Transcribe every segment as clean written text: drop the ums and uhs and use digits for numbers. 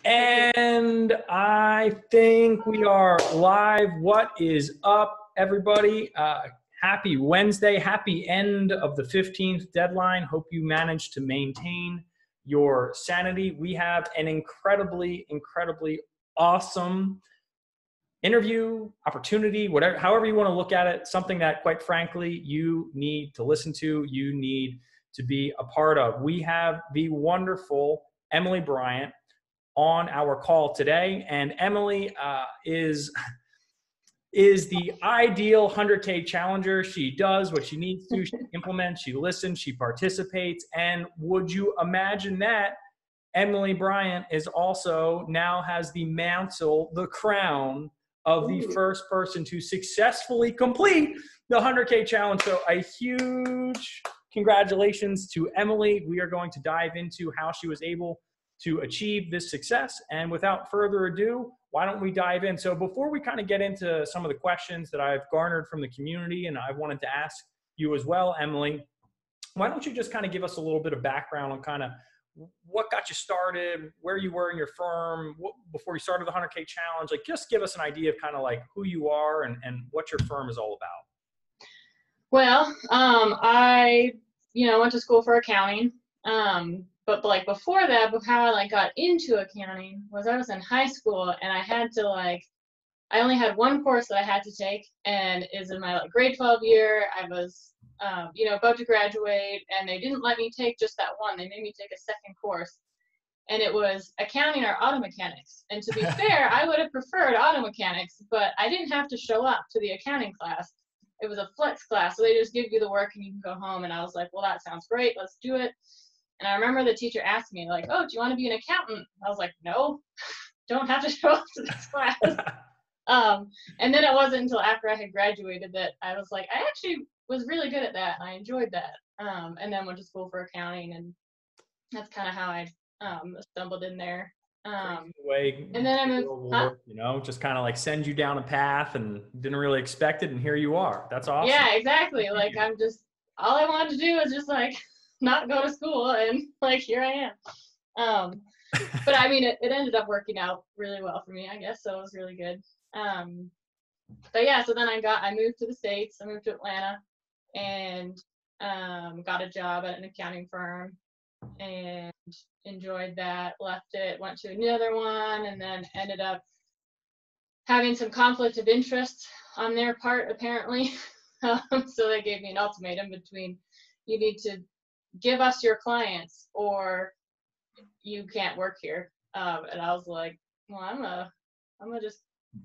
And I think we are live. What is up, everybody? Happy Wednesday. Happy end of the 15th deadline. Hope you managed to maintain your sanity. We have an incredibly awesome interview, opportunity, whatever, however you want to look at it, something that, quite frankly, you need to listen to, you need to be a part of. We have the wonderful Emily Bryant on our call today, and Emily is the ideal 100K challenger. She does what she needs to. She implements, she listens, she participates. And would you imagine that Emily Bryant is also now has the mantle, the crown of the first person to successfully complete the 100K challenge. So a huge congratulations to Emily. We are going to dive into how she was able to achieve this success. And without further ado, why don't we dive in? So before we kind of get into some of the questions that I've garnered from the community, and I wanted to ask you as well, Emily, why don't you just kind of give us a little bit of background on kind of what got you started, where you were in your firm, before you started the 100K challenge? Like, just give us an idea of kind of like who you are and what your firm is all about. Well, I, went to school for accounting. But like before that, how I got into accounting was I was in high school and I had to I only had one course that I had to take, and is in my grade 12 year. I was, about to graduate, and they didn't let me take just that one. They made me take a second course, and it was accounting or auto mechanics. And to be fair, I would have preferred auto mechanics, but I didn't have to show up to the accounting class. It was a flex class, so they just give you the work and you can go home. And I was like, well, that sounds great. Let's do it. And I remember the teacher asked me, oh, do you want to be an accountant? I was like, no, don't have to show up to this class. And then it wasn't until after I had graduated that I was like, I actually was really good at that, and I enjoyed that. And then went to school for accounting, and that's kind of how I stumbled in there. And then I moved, just kind of send you down a path, and didn't really expect it, and here you are. That's awesome. Yeah, exactly. I'm just, all I wanted to do was just not go to school, and here I am. But I mean, it ended up working out really well for me, I guess, so it was really good. But yeah, so then I moved to the States. I moved to Atlanta, and got a job at an accounting firm, and enjoyed that, left it, went to another one, and then ended up having some conflict of interest on their part, apparently. So they gave me an ultimatum between, you need to give us your clients or you can't work here. And I was like, well, I'm gonna just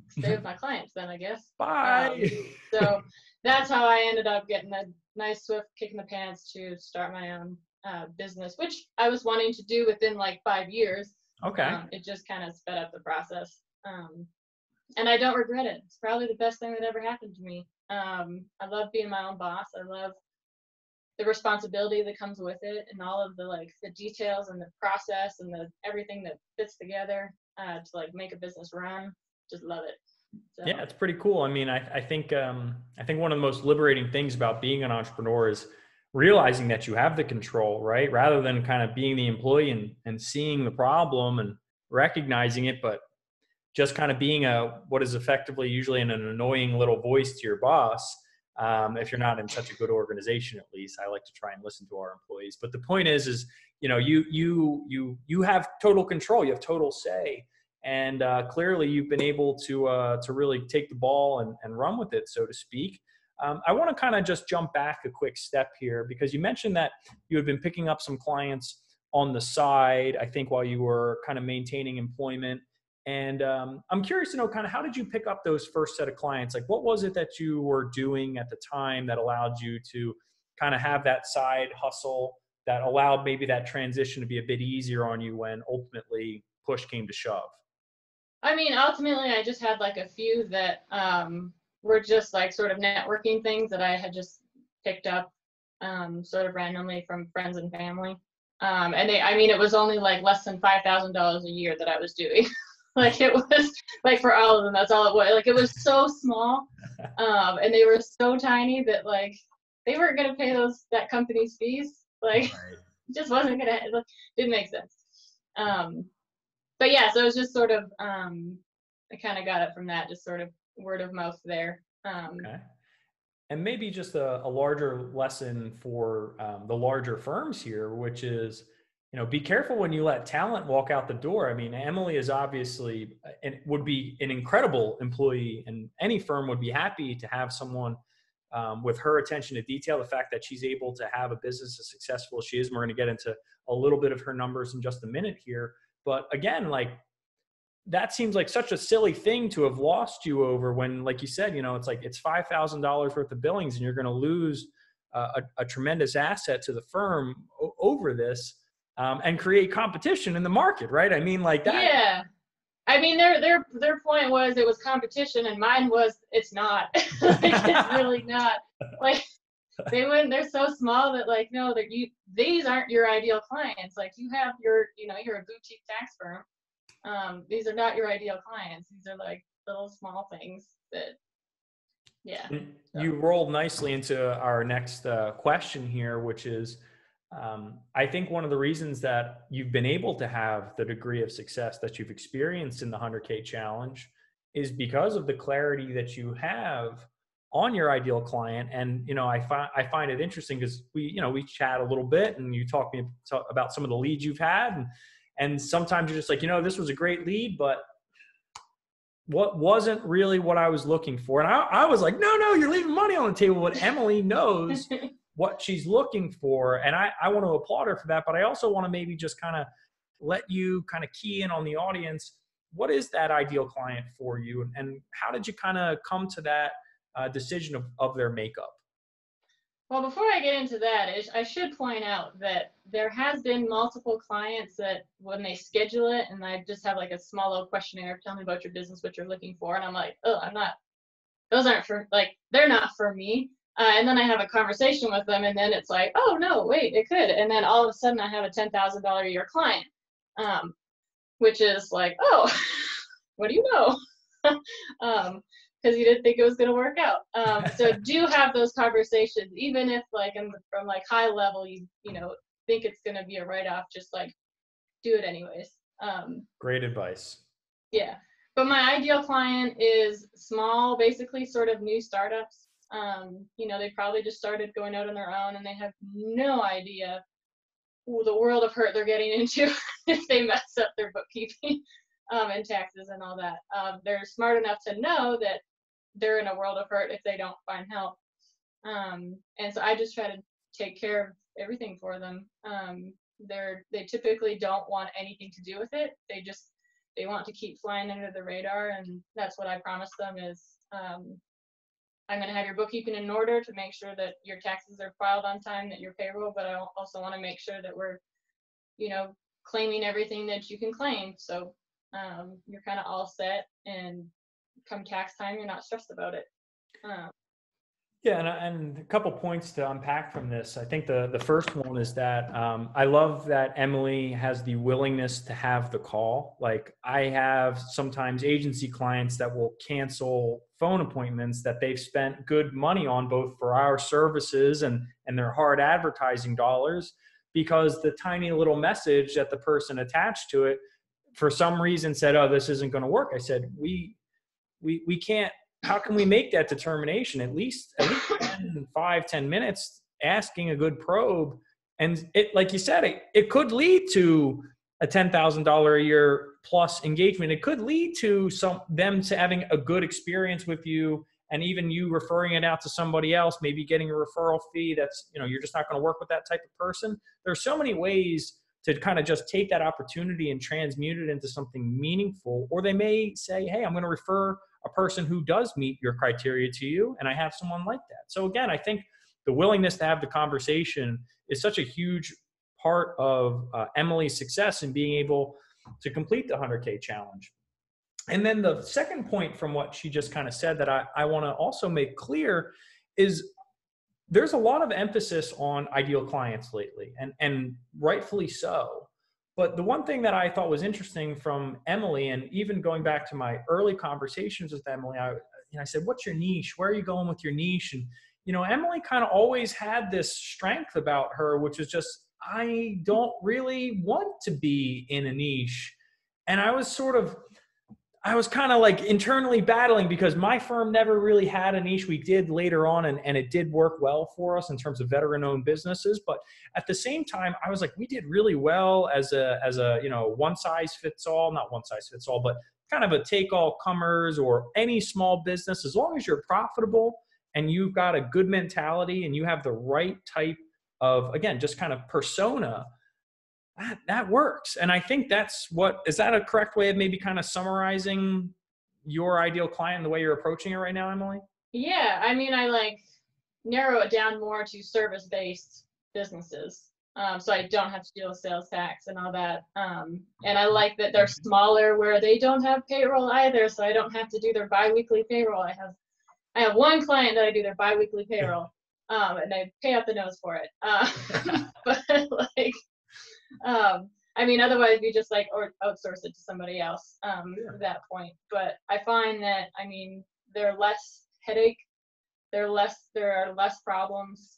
stay with my clients then, I guess. Bye. So that's how I ended up getting a nice swift kick in the pants to start my own business, which I was wanting to do within 5 years. Okay. It just kind of sped up the process. And I don't regret it. It's probably the best thing that ever happened to me. I love being my own boss. I love the responsibility that comes with it, and all of the the details and the process and the everything that fits together to make a business run. Just love it. So. Yeah, it's pretty cool. I mean, I think one of the most liberating things about being an entrepreneur is realizing that you have the control, right? Rather than kind of being the employee and seeing the problem and recognizing it, but just kind of being what is effectively usually an annoying little voice to your boss. If you're not in such a good organization, at least I like to try and listen to our employees. But the point is you have total control. You have total say, and clearly you've been able to really take the ball and run with it, so to speak. I want to kind of just jump back a quick step here, because you mentioned that you had been picking up some clients on the side, I think, while you were kind of maintaining employment. And I'm curious to know kind of, how did you pick up those first set of clients? What was it that you were doing at the time that allowed you to kind of have that side hustle that allowed maybe that transition to be a bit easier on you when ultimately push came to shove? I mean, ultimately, I just had a few that were just sort of networking things that I had just picked up sort of randomly from friends and family. And it was only less than $5,000 a year that I was doing. It was for all of them, that's all it was. It was so small, and they were so tiny that they weren't gonna pay that company's fees. Right. It just wasn't gonna. It didn't make sense. but yeah, so it was just sort of, I kind of got it from that, just sort of word of mouth there. Okay. And maybe just a larger lesson for the larger firms here, which is, be careful when you let talent walk out the door. I mean, Emily is obviously and would be an incredible employee, and any firm would be happy to have someone with her attention to detail. The fact that she's able to have a business as successful as she is, and we're going to get into a little bit of her numbers in just a minute here. But again, like, that seems like such a silly thing to have lost you over when, like you said, it's like it's $5,000 worth of billings and you're going to lose a tremendous asset to the firm over this and create competition in the market, right? I mean, like that. Yeah. I mean, their point was it was competition, and mine was it's not. Like, it's really not. Like, they're so small that, like, no, that these aren't your ideal clients. Like, you have you're a boutique tax firm. These are not your ideal clients. These are like little small things that, yeah. You rolled nicely into our next question here, which is, I think one of the reasons that you've been able to have the degree of success that you've experienced in the 100K challenge is because of the clarity that you have on your ideal client. And, I find it interesting because we chat a little bit and you talk about some of the leads you've had. And sometimes you're just like, this was a great lead, but what wasn't really what I was looking for. And I was like, no, you're leaving money on the table. But Emily knows what she's looking for. And I want to applaud her for that. But I also want to maybe just kind of let you kind of key in on the audience. What is that ideal client for you? And how did you kind of come to that decision of their makeup? Well, before I get into that, I should point out that there has been multiple clients that when they schedule it and I just have like a small little questionnaire, tell me about your business, what you're looking for. And I'm like, oh, those aren't for, like, they're not for me. And then I have a conversation with them and then it's like, oh no, wait, it could. And then all of a sudden I have a $10,000 a year client, which is like, oh, what do you know? Because you didn't think it was going to work out. So do have those conversations, even if like from like high level, you think it's going to be a write-off, just like do it anyways. Great advice. Yeah. But my ideal client is small, basically sort of new startups. They probably just started going out on their own and they have no idea the world of hurt they're getting into if they mess up their bookkeeping and taxes and all that. They're smart enough to know that they're in a world of hurt if they don't find help. And so I just try to take care of everything for them. They typically don't want anything to do with it. They want to keep flying under the radar. And that's what I promise them is, I'm going to have your bookkeeping in order to make sure that your taxes are filed on time, that your payroll, but I also want to make sure that we're, claiming everything that you can claim. So you're kind of all set, and come tax time, you're not stressed about it. Yeah, and a couple points to unpack from this. I think the first one is that I love that Emily has the willingness to have the call. Like, I have sometimes agency clients that will cancel phone appointments that they've spent good money on, both for our services and their hard advertising dollars, because the tiny little message that the person attached to it for some reason said, oh, this isn't going to work. I said, we can't. How can we make that determination? At least 10 minutes asking a good probe. And it, like you said, it could lead to a $10,000 a year plus engagement. It could lead to them having a good experience with you, and even you referring it out to somebody else, maybe getting a referral fee. That's, you're just not going to work with that type of person. There's so many ways to kind of just take that opportunity and transmute it into something meaningful. Or they may say, hey, I'm going to refer a person who does meet your criteria to you, and I have someone like that. So again, I think the willingness to have the conversation is such a huge part of Emily's success in being able to complete the 100K challenge. And then the second point from what she just kind of said that I want to also make clear is there's a lot of emphasis on ideal clients lately, and rightfully so. But the one thing that I thought was interesting from Emily, and even going back to my early conversations with Emily, I said, what's your niche? Where are you going with your niche? And, Emily kind of always had this strength about her, which is just, I don't really want to be in a niche. And I was kind of like internally battling because my firm never really had a niche. We did later on, and it did work well for us in terms of veteran-owned businesses. But at the same time, I was like, we did really well as a one size fits all, not one size fits all, but kind of a take all comers or any small business, as long as you're profitable and you've got a good mentality and you have the right type of, again, just kind of persona, that works. And I think is that a correct way of maybe kind of summarizing your ideal client and the way you're approaching it right now, Emily? Yeah, I mean, I like narrow it down more to service-based businesses. So I don't have to deal with sales tax and all that. And I like that they're smaller where they don't have payroll either. So I don't have to do their biweekly payroll. I have one client that I do their biweekly payroll, and I pay out the nose for it. But like, I mean, otherwise we just like, or outsource it to somebody else, at that point. But I find that, I mean, they're less headache. There are less problems,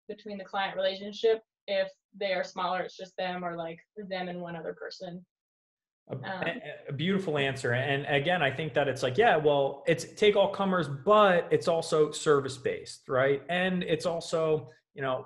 between the client relationship if they are smaller. It's just them, or like them and one other person. A beautiful answer. And again, I think that it's like, yeah, well, it's take all comers, but it's also service based, right? And it's also,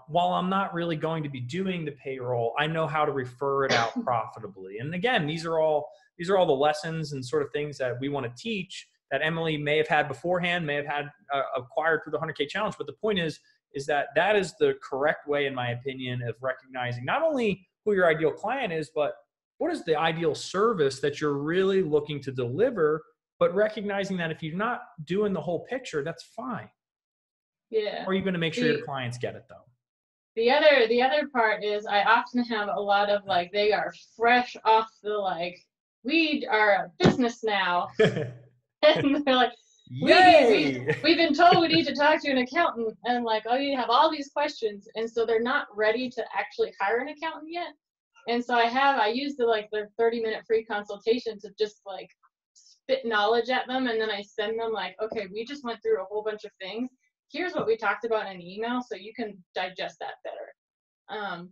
while I'm not really going to be doing the payroll, I know how to refer it out profitably. And again, these are all the lessons and sort of things that we want to teach that Emily may have had beforehand, may have had acquired through the 100K challenge. But the point is that is the correct way, in my opinion, of recognizing not only who your ideal client is, but what is the ideal service that you're really looking to deliver, but recognizing that if you're not doing the whole picture, that's fine. Yeah. Or are you going to make sure your clients get it though? The other part is I often have a lot of like, they are fresh off the like, we are a business now. And they're like, we've been told we need to talk to an accountant, and like, oh, you have all these questions. And so they're not ready to actually hire an accountant yet. And so I use the 30-minute free consultation to just like spit knowledge at them. And then I send them like, okay, we just went through a whole bunch of things. Here's what we talked about in an email, so you can digest that better.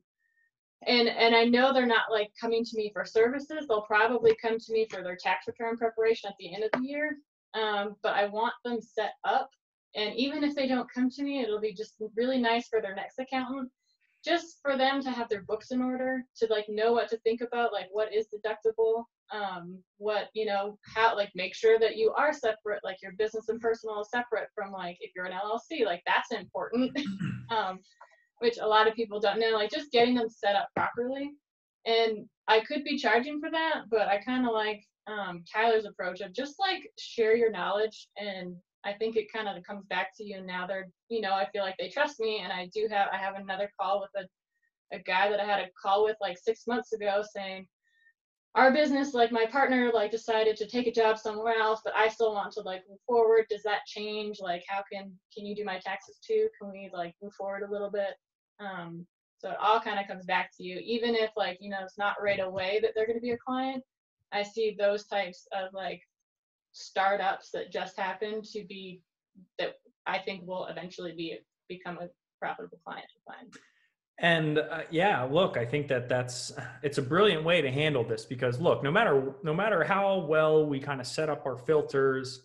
And I know they're not like coming to me for services. They'll probably come to me for their tax return preparation at the end of the year. But I want them set up. And even if they don't come to me, it'll be just really nice for their next accountant, just for them to have their books in order, to like know what to think about, like what is deductible, how, like, make sure that you are separate, like your business and personal is separate from, like, if you're an LLC, like that's important. Which a lot of people don't know, like just getting them set up properly. And I could be charging for that, but I kind of like Tyler's approach of just like share your knowledge. And I think it kind of comes back to you. Now they're, I feel like they trust me. And I have another call with a guy that I had a call with like 6 months ago saying, our business, like my partner, like decided to take a job somewhere else, but I still want to like move forward. Does that change? Like, how can you do my taxes too? Can we like move forward a little bit? So it all kind of comes back to you, even if like, it's not right away that they're going to be a client. I see those types of like startups that just happen to be, that I think will eventually become a profitable client to find. And look, I think it's a brilliant way to handle this, because look, no matter how well we kind of set up our filters,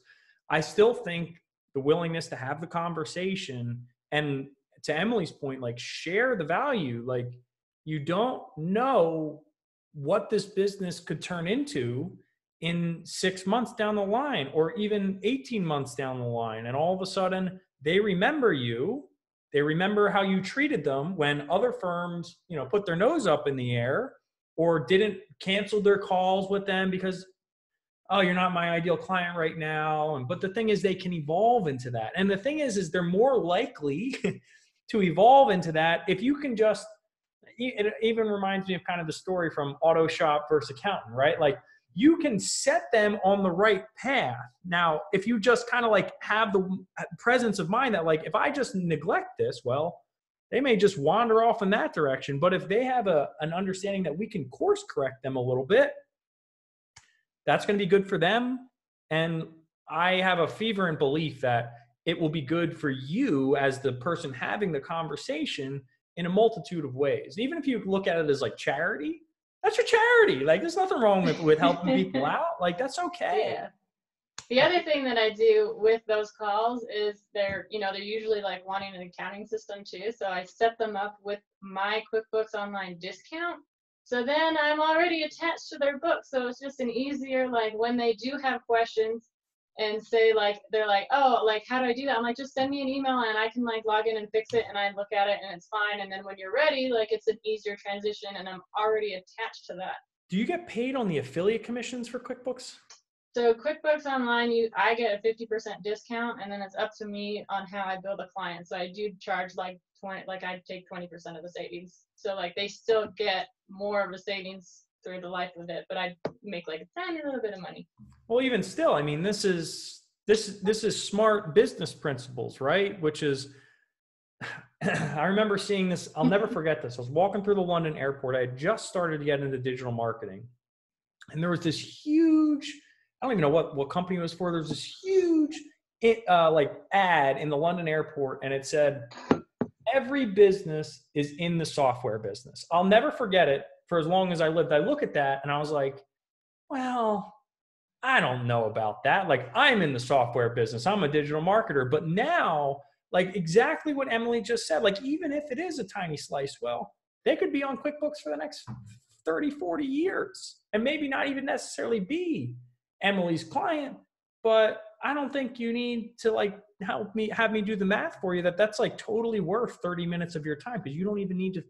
I still think the willingness to have the conversation, and to Emily's point, like share the value. Like, you don't know what this business could turn into in 6 months down the line, or even 18 months down the line. And all of a sudden they remember you. They remember how you treated them when other firms, put their nose up in the air or didn't cancel their calls with them because, oh, you're not my ideal client right now. But the thing is, they can evolve into that. And the thing is they're more likely to evolve into that if you can just, it even reminds me of kind of the story from auto shop versus accountant, right? Like, you can set them on the right path. Now, if you just kind of like have the presence of mind that like, if I just neglect this, well, they may just wander off in that direction. But if they have an understanding that we can course correct them a little bit, that's going to be good for them. And I have a fervent belief that it will be good for you as the person having the conversation in a multitude of ways. Even if you look at it as like charity, That's your charity. Like, there's nothing wrong with helping people out. Like, that's okay. Yeah. The other thing that I do with those calls is they're usually like wanting an accounting system too. So I set them up with my QuickBooks Online discount. So then I'm already attached to their book. So it's just an easier, like when they do have questions and say like, they're like, oh, like, how do I do that? I'm like, just send me an email and I can like log in and fix it. And I look at it and it's fine. And then when you're ready, like it's an easier transition and I'm already attached to that. Do you get paid on the affiliate commissions for QuickBooks? So QuickBooks Online, I get a 50% discount, and then it's up to me on how I bill the client. So I do charge like 20, like I take 20% of the savings. So like they still get more of a savings through the life of it, but I make like a tiny little bit of money. Well, even still, I mean, this is smart business principles, right? Which is, I remember seeing this. I'll never forget this. I was walking through the London airport. I had just started to get into digital marketing, and there was this huge, I don't even know what company it was for. There's this huge like ad in the London airport, and it said, every business is in the software business. I'll never forget it for as long as I lived. I look at that and I was like, well, I don't know about that. Like, I'm in the software business. I'm a digital marketer. But now, like exactly what Emily just said, like even if it is a tiny slice, well, they could be on QuickBooks for the next 30, 40 years and maybe not even necessarily be Emily's client, but I don't think you need to like have me do the math for you. That's like totally worth 30 minutes of your time because you don't even need to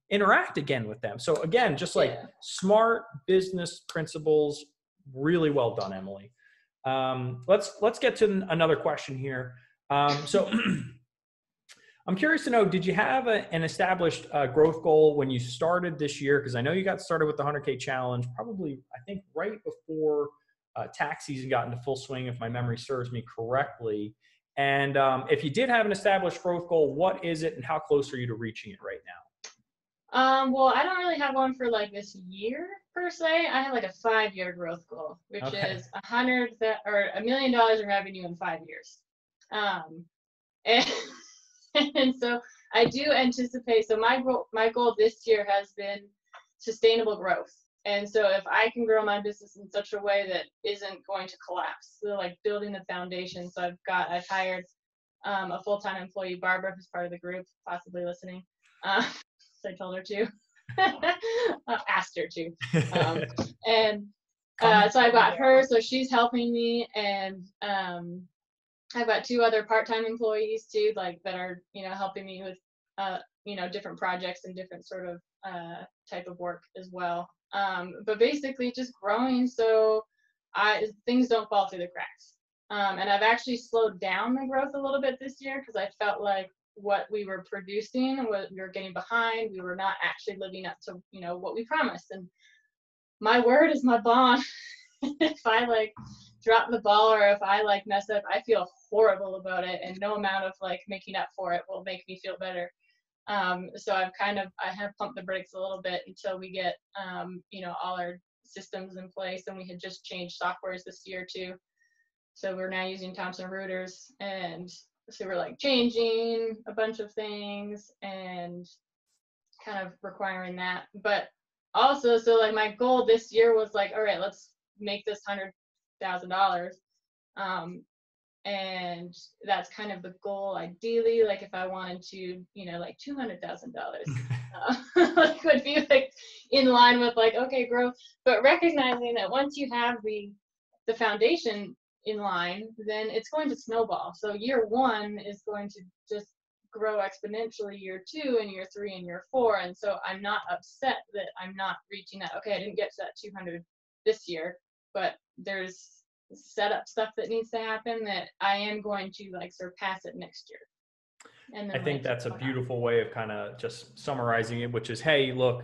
interact again with them. So again, just like smart business principles, really well done, Emily. Let's get to another question here. So I'm curious to know, did you have an established growth goal when you started this year? Because I know you got started with the 100K challenge, probably, I think, right before tax season got into full swing, if my memory serves me correctly. And if you did have an established growth goal, what is it and how close are you to reaching it right now? Well, I don't really have one for like this year per se. I have like a 5-year growth goal, which is $1 million in revenue in 5 years. And so I do anticipate, so my goal this year has been sustainable growth. And so if I can grow my business in such a way that isn't going to collapse, so like building the foundation. So I've hired a full-time employee, Barbara, who's part of the group, possibly listening. So I told her to, asked her to. So I got her, so she's helping me, and I've got 2 other part-time employees too, like that are helping me with different projects and different sort of type of work as well. But basically just growing so things don't fall through the cracks. And I've actually slowed down the growth a little bit this year because I felt like what we were producing and what we were getting behind, we were not actually living up to what we promised. And my word is my bond. If I like drop the ball or if I like mess up, I feel horrible about it, and no amount of like making up for it will make me feel better. So I have pumped the brakes a little bit until we get all our systems in place, and we had just changed softwares this year too. So we're now using Thomson Reuters, and so we're like changing a bunch of things and kind of requiring that. But also, so like my goal this year was like, all right, let's make this $100,000. And that's kind of the goal ideally. Like if I wanted to, like $200,000, like would be like in line with like, okay, growth, but recognizing that once you have the foundation in line, then it's going to snowball. So year 1 is going to just grow exponentially, year 2 and year 3 and year 4. And so I'm not upset that I'm not reaching that. Okay, I didn't get to that 200 this year, but there's setup stuff that needs to happen that I am going to like surpass it next year. And then I think that's a beautiful way of kind of just summarizing it, which is, hey, look,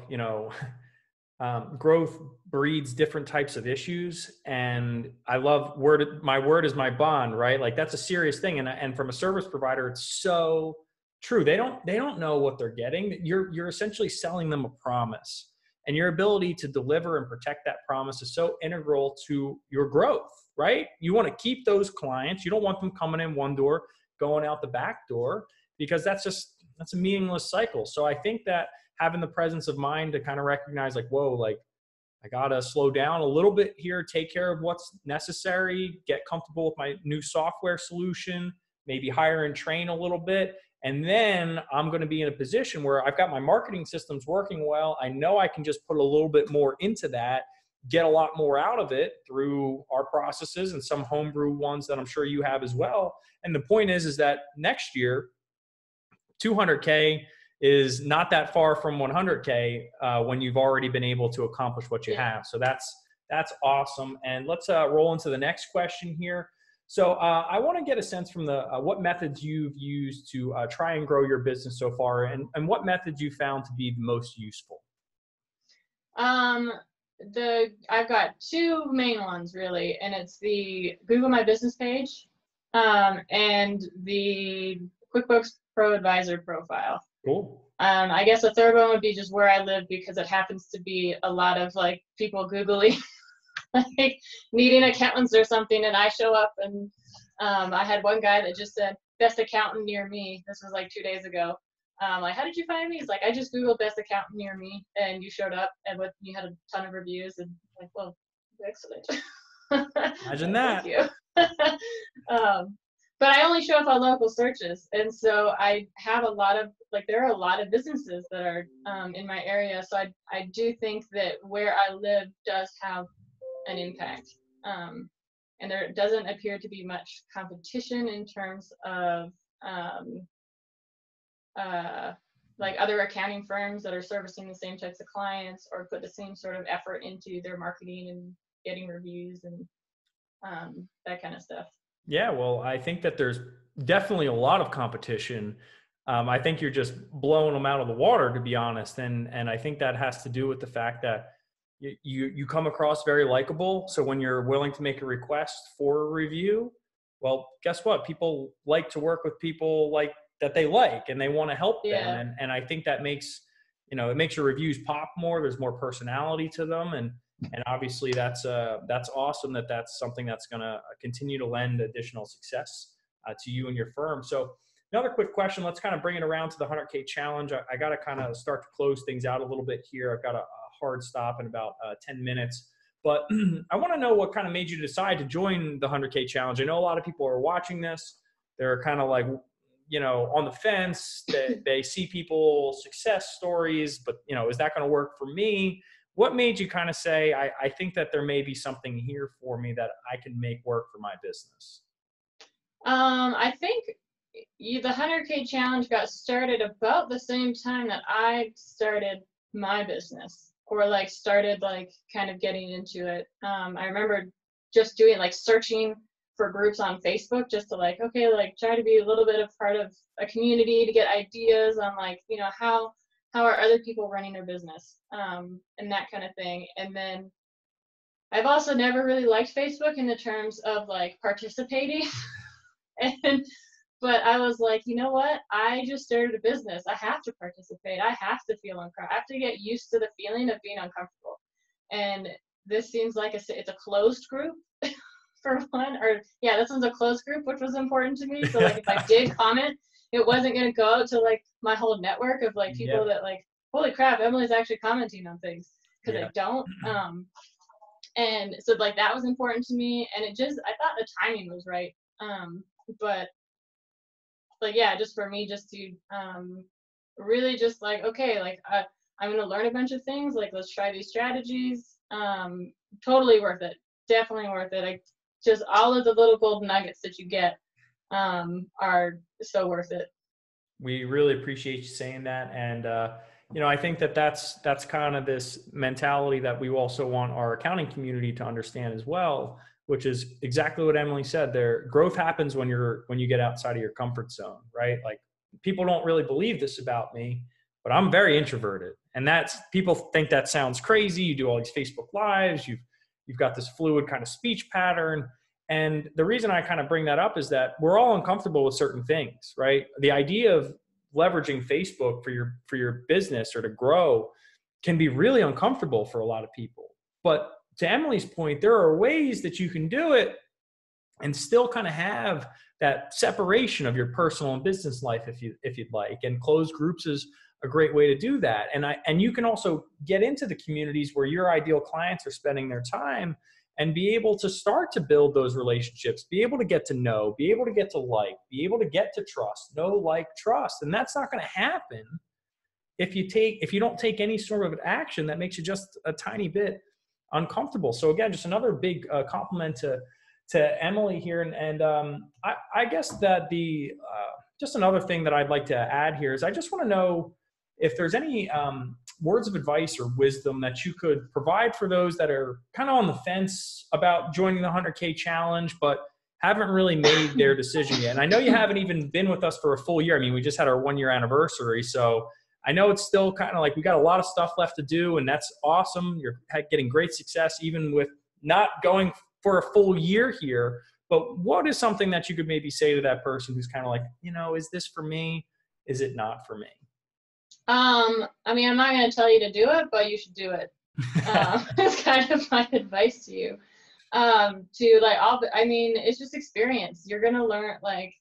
growth breeds different types of issues. And I love my word is my bond, right? Like that's a serious thing. And from a service provider, it's so true. They don't know what they're getting. You're essentially selling them a promise, and your ability to deliver and protect that promise is so integral to your growth, right? You want to keep those clients. You don't want them coming in one door, going out the back door, because that's a meaningless cycle. So I think that having the presence of mind to kind of recognize like, whoa, like I got to slow down a little bit here, take care of what's necessary, get comfortable with my new software solution, maybe hire and train a little bit. And then I'm going to be in a position where I've got my marketing systems working well. I know I can just put a little bit more into that, get a lot more out of it through our processes and some homebrew ones that I'm sure you have as well. And the point is that next year, 200K is not that far from 100K when you've already been able to accomplish what you have. So that's awesome. And let's roll into the next question here. So I want to get a sense from the what methods you've used to try and grow your business so far, and what methods you found to be the most useful. I've got two main ones really, and it's the Google My Business page and the QuickBooks Pro Advisor profile. Cool. I guess a third one would be just where I live, because it happens to be a lot of like people Googling like needing accountants or something, and I show up, and I had one guy that just said best accountant near me. This was like 2 days ago. Like, how did you find me? He's like, I just Googled best accountant near me, and you showed up, and you had a ton of reviews, and like, well, excellent. Imagine that. Thank you. But I only show up on local searches, and so I have a lot of there are a lot of businesses that are in my area. So I do think that where I live does have an impact, and there doesn't appear to be much competition in terms of like other accounting firms that are servicing the same types of clients or put the same sort of effort into their marketing and getting reviews and that kind of stuff. Yeah, well, I think that there's definitely a lot of competition. I think you're just blowing them out of the water, to be honest. And I think that has to do with the fact that you come across very likable. So when you're willing to make a request for a review, well, guess what? People like to work with people like that they like, and they want to help them. And I think that makes, it makes your reviews pop more. There's more personality to them. And obviously that's awesome that's something that's going to continue to lend additional success to you and your firm. So another quick question, let's kind of bring it around to the 100K challenge. I got to kind of start to close things out a little bit here. I've got a hard stop in about 10 minutes, but I want to know what kind of made you decide to join the 100K challenge. I know a lot of people are watching this. They're kind of like, on the fence. They see people's success stories, but is that going to work for me? What made you kind of say, I think that there may be something here for me that I can make work for my business? I think the 100K challenge got started about the same time that I started my business, or started kind of getting into it. I remember just doing searching for groups on Facebook just to try to be a little bit of part of a community to get ideas on how are other people running their business, and that kind of thing. And then I've also never really liked Facebook in the terms of participating. But I was like, you know what? I just started a business. I have to participate. I have to feel uncomfortable. I have to get used to the feeling of being uncomfortable. And this seems like it's a closed group for one. Or yeah, this one's a closed group, which was important to me. So if I did comment, it wasn't going to go out to my whole network of people that holy crap, Emily's actually commenting on things, because I don't. And so that was important to me, and I thought the timing was right. But yeah, just for me, just to really just okay, I'm going to learn a bunch of things. Let's try these strategies. Totally worth it. Definitely worth it. Just all of the little golden nuggets that you get are so worth it. We really appreciate you saying that. And, I think that's kind of this mentality that we also want our accounting community to understand as well, which is exactly what Emily said there. Growth happens when you get outside of your comfort zone, right? People don't really believe this about me, but I'm very introverted, and people think that sounds crazy. You do all these Facebook Lives, you've got this fluid kind of speech pattern. And the reason I kind of bring that up is that we're all uncomfortable with certain things, right? The idea of leveraging Facebook for your business or to grow can be really uncomfortable for a lot of people. But to Emily's point, there are ways that you can do it and still kind of have that separation of your personal and business life if you'd like. And closed groups is a great way to do that. And you can also get into the communities where your ideal clients are spending their time and be able to start to build those relationships, be able to get to know, be able to get to like, be able to get to trust, know, like, trust. And that's not going to happen if you don't take any sort of action that makes you just a tiny bit uncomfortable. So again, just another big compliment to Emily here. And I guess that just another thing that I'd like to add here is I just want to know if there's any words of advice or wisdom that you could provide for those that are kind of on the fence about joining the 100K challenge, but haven't really made their decision yet. And I know you haven't even been with us for a full year. I mean, we just had our 1 year anniversary. So I know it's still kind of like we got a lot of stuff left to do, and that's awesome. You're getting great success even with not going for a full year here. But what is something that you could maybe say to that person who's kind of like, is this for me? Is it not for me? I mean, I'm not going to tell you to do it, but you should do it. That's kind of my advice to you. I mean, it's just experience. You're going to learn, like,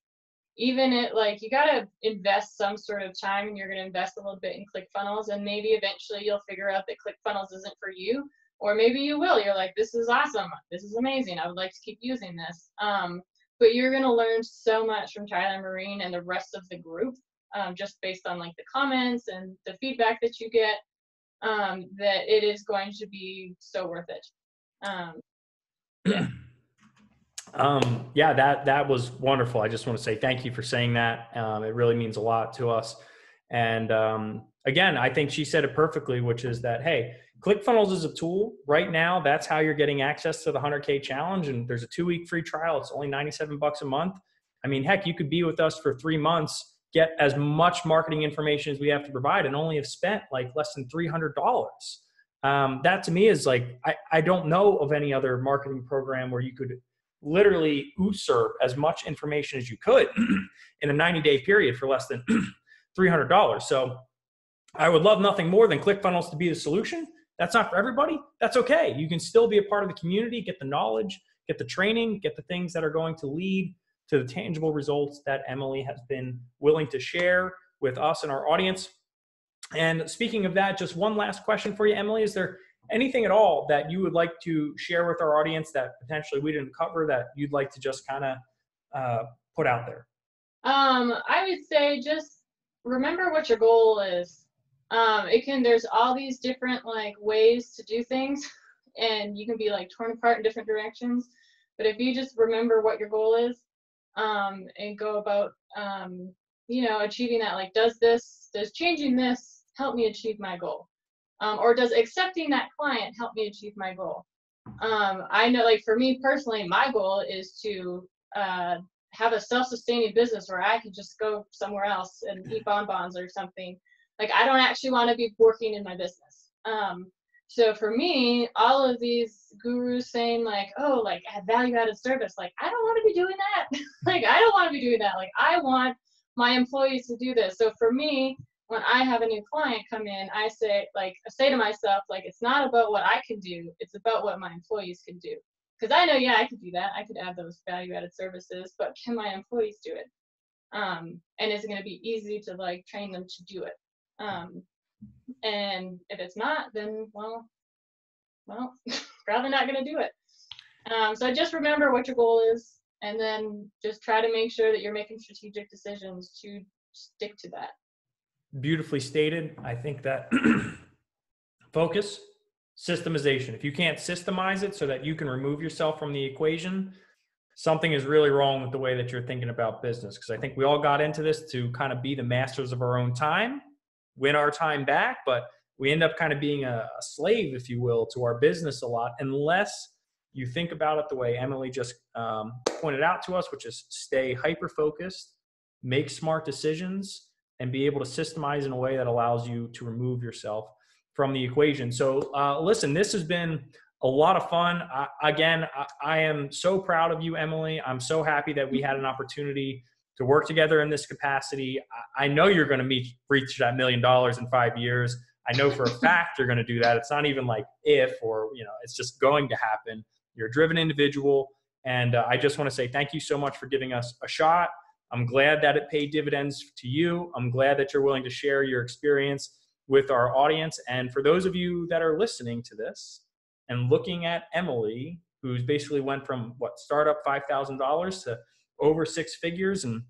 even it, like, you got to invest some sort of time, and you're going to invest a little bit in ClickFunnels, and maybe eventually you'll figure out that ClickFunnels isn't for you, or maybe you will. You're like, this is awesome. This is amazing. I would like to keep using this. But you're going to learn so much from Tyler Marine and the rest of the group, just based on like the comments and the feedback that you get, that it is going to be so worth it. Yeah, that was wonderful. I just want to say thank you for saying that. It really means a lot to us. And again, I think she said it perfectly, which is that, hey, ClickFunnels is a tool. Right now, that's how you're getting access to the 100K challenge. And there's a 2-week free trial. It's only $97 a month. I mean, heck, you could be with us for 3 months, get as much marketing information as we have to provide, and only have spent like less than $300. That to me is like, I don't know of any other marketing program where you could literally usurp as much information as you could in a 90-day period for less than $300. So I would love nothing more than ClickFunnels to be the solution. That's not for everybody. That's okay. You can still be a part of the community, get the knowledge, get the training, get the things that are going to lead to the tangible results that Emily has been willing to share with us and our audience. And speaking of that, just one last question for you, Emily. Is there anything at all that you would like to share with our audience that potentially we didn't cover that you'd like to just kind of put out there? I would say just remember what your goal is. There's all these different like ways to do things, and you can be like torn apart in different directions. But if you just remember what your goal is, and go about, achieving that, like, does changing this help me achieve my goal? Or does accepting that client help me achieve my goal? I know, like, for me personally, my goal is to have a self-sustaining business where I can just go somewhere else and eat bonbons or something. Like, I don't actually want to be working in my business. So for me, all of these gurus saying like, oh, like add value-added service, like, I don't want to be doing that. Like, I don't want to be doing that. Like, I want my employees to do this. So for me, when I have a new client come in, I say to myself, like, it's not about what I can do. It's about what my employees can do. Because I know, yeah, I could do that. I could add those value-added services, but can my employees do it? And is it going to be easy to like train them to do it? And if it's not, then well, probably not going to do it. So just remember what your goal is, and then just try to make sure that you're making strategic decisions to stick to that. Beautifully stated. I think that focus, systemization. If you can't systemize it so that you can remove yourself from the equation, something is really wrong with the way that you're thinking about business. Because I think we all got into this to kind of be the masters of our own time, win our time back, but we end up kind of being a slave, if you will, to our business a lot, unless you think about it the way Emily just pointed out to us, which is stay hyper-focused, make smart decisions, and be able to systemize in a way that allows you to remove yourself from the equation. So listen, this has been a lot of fun. I am so proud of you, Emily. I'm so happy that we had an opportunity to work together in this capacity. I know you're going to reach that $1 million in 5 years. I know for a fact you're going to do that. It's not even like if, or, it's just going to happen. You're a driven individual. And I just want to say thank you so much for giving us a shot. I'm glad that it paid dividends to you. I'm glad that you're willing to share your experience with our audience. And for those of you that are listening to this and looking at Emily, who's basically went from startup $5,000 to over six figures in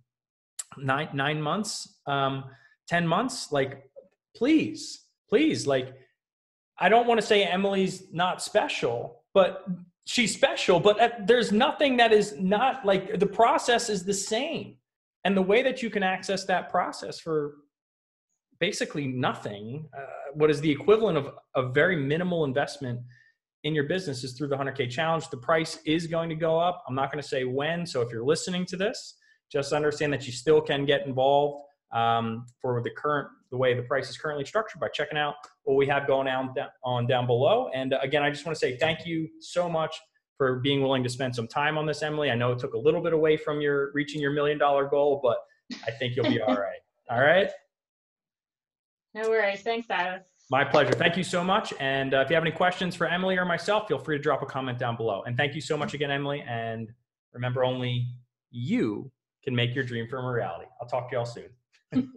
nine months, 10 months, like, please, like, I don't want to say Emily's not special, but she's special, but there's nothing that is not, like, the process is the same. And the way that you can access that process for basically nothing, what is the equivalent of a very minimal investment in your business, is through the 100K challenge. The price is going to go up. I'm not going to say when. So if you're listening to this, just understand that you still can get involved for the way the price is currently structured by checking out what we have going on down below. And again, I just want to say thank you so much for being willing to spend some time on this, Emily. I know it took a little bit away from your reaching your $1 million goal, but I think you'll be all right. All right. No worries. Thanks, Silas. My pleasure. Thank you so much. And if you have any questions for Emily or myself, feel free to drop a comment down below. And thank you so much again, Emily. And remember, only you can make your dream from a reality. I'll talk to y'all soon.